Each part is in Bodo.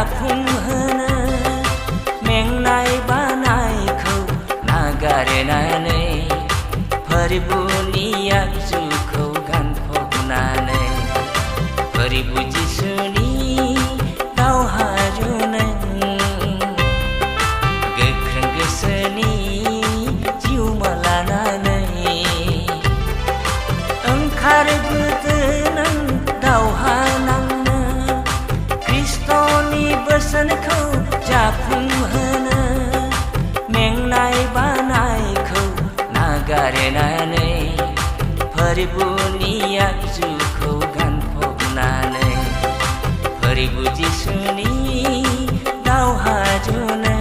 जाफुंहोनो मेंनाय बानायखौ नागारनानै फोरबुनि आगजुखौ गानफबनानै फोरबु जिसुनि दावहारु नों गोख्रों गोसोनि जिउमा लानानै ओंखारबोदो नों दावहा नांनो ख्रिस्ट'नि बोसोनखौ जाफुंहोनो मेंनाय बानायखौ नागारनानै फोरबुनि आगजुखौ गानफबनानै फोरबु जिसुनि दावहारु नों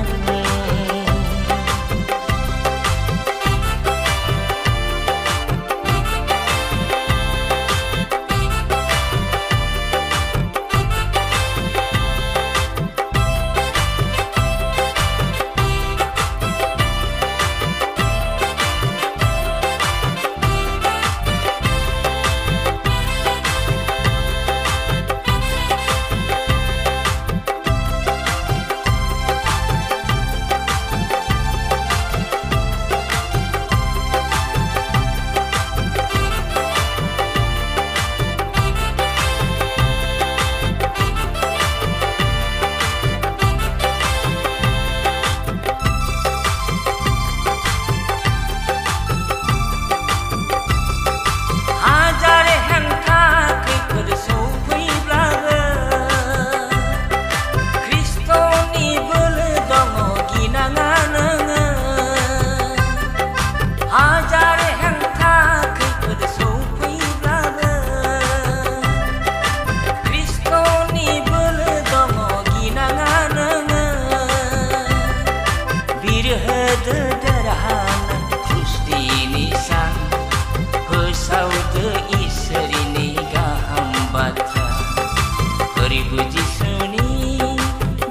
फोरबु जिसुनि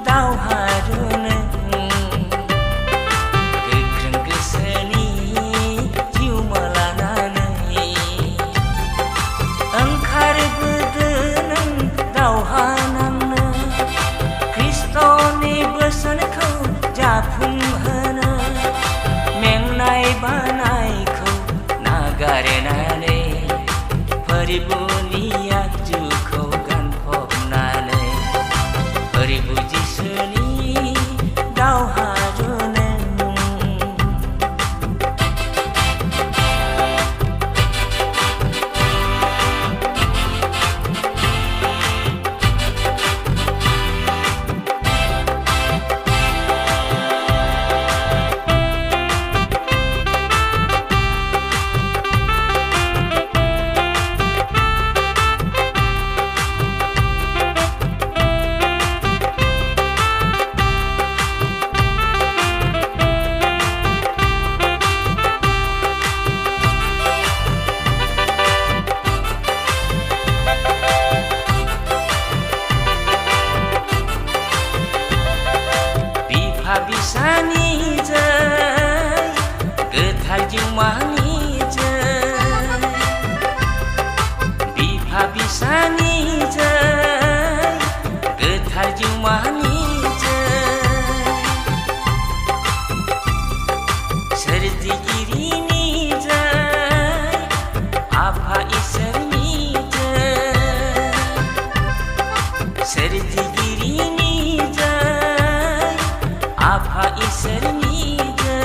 दावहारु नों गोख्रों गोसोनि जिउमा लानानै ओंखारबोदो नों दावहा नांनो ख्रिस्ट'नि बोसोनखौ जाफुंहोनो मेंनाय बानायखौ नागारनानै फोरबुनि आगजुखौ गानफबनानै फोरबु जिसुनि दावहारु नों बिसानिजों गोथार जिउमानिजों बिफा बिसानिजों गोथार जिउमानिजों सोरजिगिरिनिजों आफा इसोरनिजों सोरजिगिरिनिजों आफा इसोरनिजों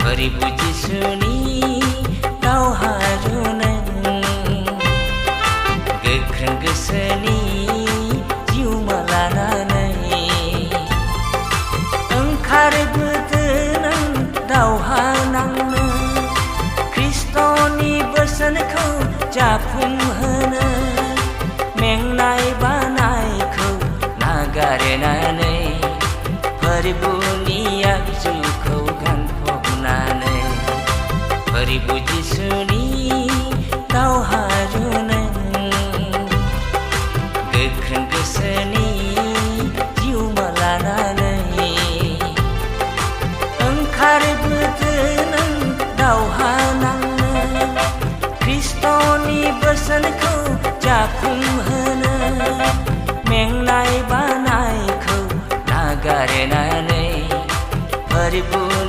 फोरबु जिसुनि दावहारु नों गोख्रों गोसोनि जिउमा लानानै ओंखारबोदो नों दावहा नांनो ख्रिस्ट'नि बोसोनखौ जाफुंहोनो मेंनाय बानायखौ नागारनानै फोरबुनि आगजुखौ गानफबनानै फोरबु जिसुनि दावहारु नों गोख्रों गोसोनि जिउमा लानानै ओंखारबोदो नों दावहा नांनो ख्रिस्ट'नि बोसोनखौ जाफुंहोनो गाज्रि